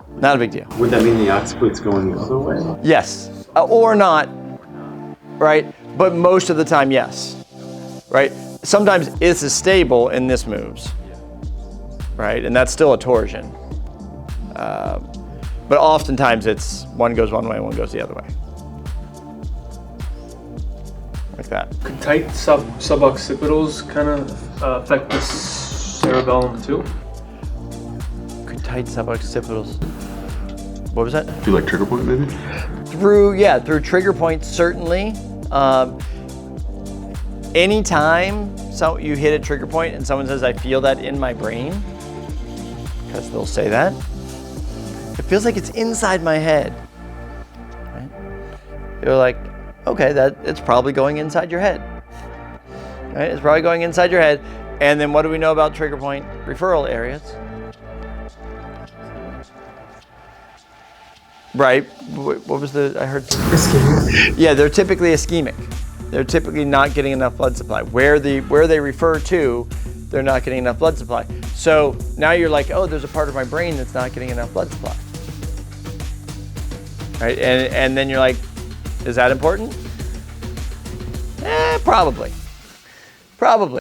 Not a big deal. Would that mean the occiput's going the other way? Yes, or not, right? But most of the time, yes, right? Sometimes this is stable and this moves, right? And that's still a torsion. But oftentimes it's one goes one way and one goes the other way. Like that. Could tight suboccipitals kind of affect the cerebellum too? Could tight suboccipitals. What was that? Do like trigger point maybe? Through trigger points, certainly. Anytime you hit a trigger point and someone says, I feel that in my brain, because they'll say that, it feels like it's inside my head. Right? You're like, okay, it's probably going inside your head. Right? It's probably going inside your head. And then what do we know about trigger point referral areas? Right. What was I heard? Ischemic. Yeah, they're typically ischemic. They're typically not getting enough blood supply. Where they refer to, they're not getting enough blood supply. So now you're like, oh, there's a part of my brain that's not getting enough blood supply. Right? And then you're like, is that important? Probably. Probably.